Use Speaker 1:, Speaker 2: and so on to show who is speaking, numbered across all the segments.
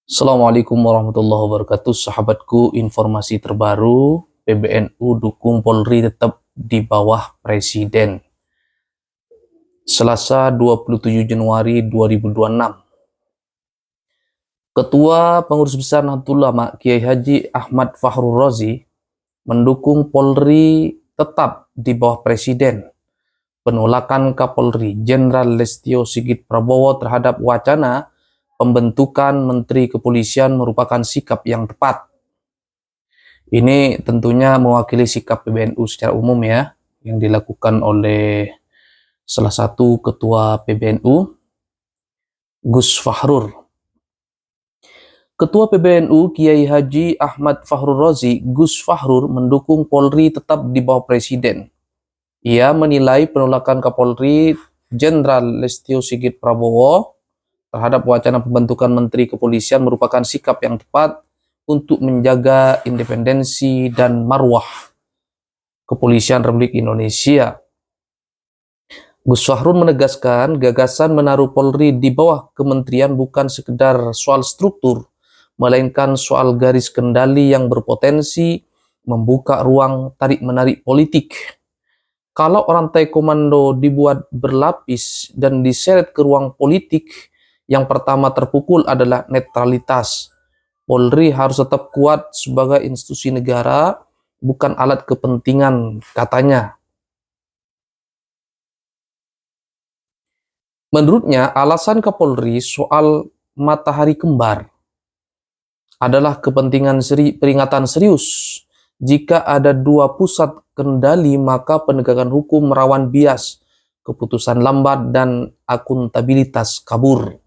Speaker 1: Assalamualaikum warahmatullahi wabarakatuh. Sahabatku, informasi terbaru, PBNU dukung Polri tetap di bawah Presiden. Selasa 27 Januari 2026. Ketua Pengurus Besar Nahdlatul Ulama Kiai Haji Ahmad Fakhrul Razi mendukung Polri tetap di bawah Presiden. Penolakan Kapolri Jenderal Listio Sigit Prabowo terhadap wacana pembentukan Menteri Kepolisian merupakan sikap yang tepat. Ini tentunya mewakili sikap PBNU secara umum ya, yang dilakukan oleh salah satu ketua PBNU, Gus Fahrur. Ketua PBNU Kiai Haji Ahmad Fakhrul Razi, Gus Fahrur, mendukung Polri tetap di bawah Presiden. Ia menilai penolakan Kapolri Jenderal Listio Sigit Prabowo terhadap wacana pembentukan Menteri Kepolisian merupakan sikap yang tepat untuk menjaga independensi dan marwah Kepolisian Republik Indonesia. Gus Fahrur menegaskan gagasan menaruh Polri di bawah kementerian bukan sekedar soal struktur, melainkan soal garis kendali yang berpotensi membuka ruang tarik-menarik politik. Kalau rantai komando dibuat berlapis dan diseret ke ruang politik, yang pertama terpukul adalah netralitas. Polri harus tetap kuat sebagai institusi negara, bukan alat kepentingan, katanya. Menurutnya, alasan Kapolri soal matahari kembar adalah kepentingan peringatan serius. Jika ada dua pusat kendali, maka penegakan hukum merawan bias, keputusan lambat, dan akuntabilitas kabur.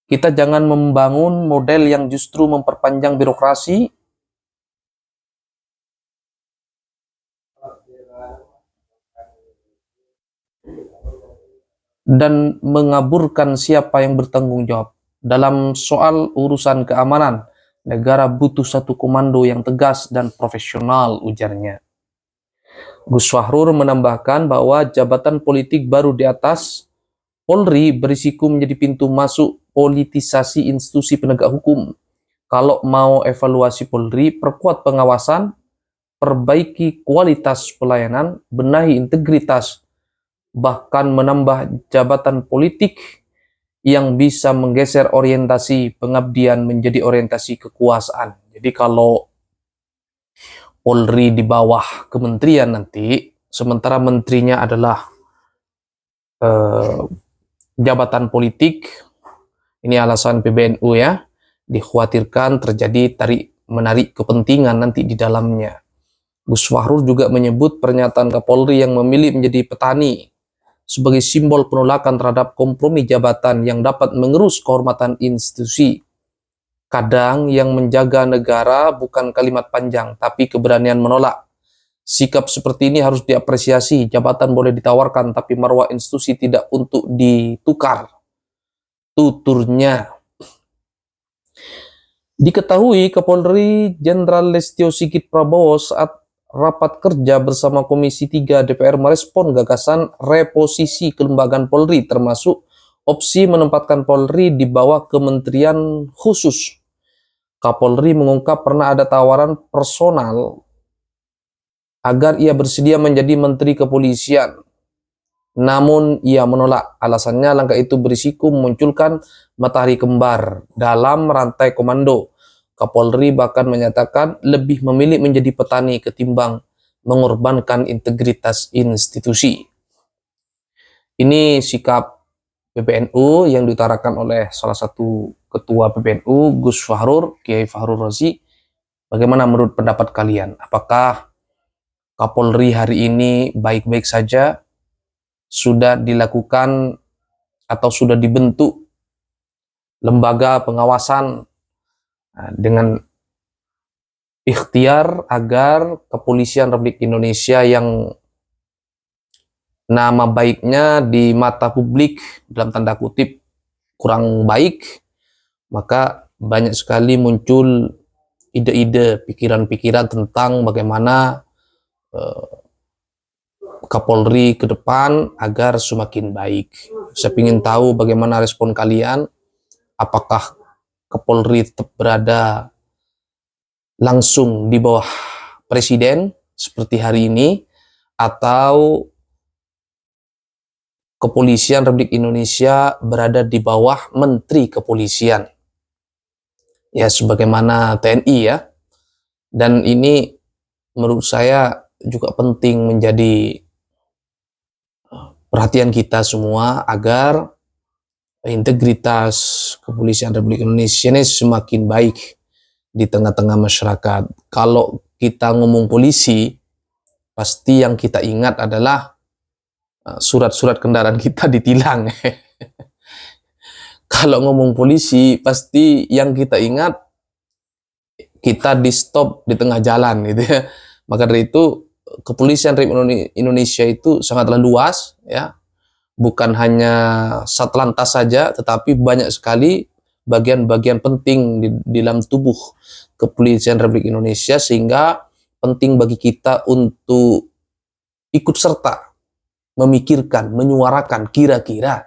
Speaker 1: Kita jangan membangun model yang justru memperpanjang birokrasi dan mengaburkan siapa yang bertanggung jawab. Dalam soal urusan keamanan, negara butuh satu komando yang tegas dan profesional, ujarnya. Gus Fahrur menambahkan bahwa jabatan politik baru di atas Polri berisiko menjadi pintu masuk politisasi institusi penegak hukum. Kalau mau evaluasi Polri, perkuat pengawasan, perbaiki kualitas pelayanan, benahi integritas, bahkan menambah jabatan politik yang bisa menggeser orientasi pengabdian menjadi orientasi kekuasaan. Jadi kalau Polri di bawah kementerian nanti, sementara menterinya adalah jabatan politik, ini alasan PBNU ya, dikhawatirkan terjadi tarik-menarik kepentingan nanti di dalamnya. Gus Fahrur juga menyebut pernyataan Kapolri yang memilih menjadi petani sebagai simbol penolakan terhadap kompromi jabatan yang dapat mengerus kehormatan institusi. Kadang yang menjaga negara bukan kalimat panjang, tapi keberanian menolak. Sikap seperti ini harus diapresiasi. Jabatan boleh ditawarkan, tapi marwah institusi tidak untuk ditukar, tuturnya. Diketahui Kapolri Jenderal Listio Sigit Prabowo saat rapat kerja bersama Komisi 3 DPR merespon gagasan reposisi kelembagaan Polri, termasuk opsi menempatkan Polri di bawah kementerian khusus. Kapolri mengungkap pernah ada tawaran personal agar ia bersedia menjadi Menteri Kepolisian. Namun ia menolak. Alasannya langkah itu berisiko memunculkan matahari kembar dalam rantai komando. Kapolri bahkan menyatakan lebih memilih menjadi petani ketimbang mengorbankan integritas institusi. Ini sikap PBNU yang diutarakan oleh salah satu ketua PBNU, Gus Fahrur, Kiai Fakhrul Razi. Bagaimana menurut pendapat kalian? Apakah Kapolri hari ini baik-baik saja? Sudah dilakukan atau sudah dibentuk lembaga pengawasan dengan ikhtiar agar Kepolisian Republik Indonesia yang nama baiknya di mata publik dalam tanda kutip kurang baik, maka banyak sekali muncul ide-ide, pikiran-pikiran tentang bagaimana Kapolri ke depan agar semakin baik. Saya ingin tahu bagaimana respon kalian. Apakah Kapolri tetap berada langsung di bawah presiden seperti hari ini, atau Kepolisian Republik Indonesia berada di bawah Menteri Kepolisian, ya sebagaimana TNI ya. Dan ini menurut saya juga penting menjadi perhatian kita semua agar integritas Kepolisian Republik Indonesia ini semakin baik di tengah-tengah masyarakat. Kalau kita ngomong polisi, pasti yang kita ingat adalah surat-surat kendaraan kita ditilang. Kalau ngomong polisi, pasti yang kita ingat kita di stop di tengah jalan gitu ya. Maka dari itu Kepolisian Republik Indonesia itu sangatlah luas ya. Bukan hanya Satlantas saja, tetapi banyak sekali bagian-bagian penting di dalam tubuh Kepolisian Republik Indonesia, sehingga penting bagi kita untuk ikut serta memikirkan, menyuarakan kira-kira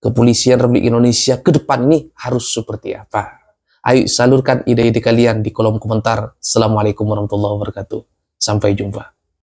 Speaker 1: Kepolisian Republik Indonesia ke depan ini harus seperti apa. Ayo salurkan ide-ide kalian di kolom komentar. Assalamualaikum warahmatullahi wabarakatuh. Sampai jumpa.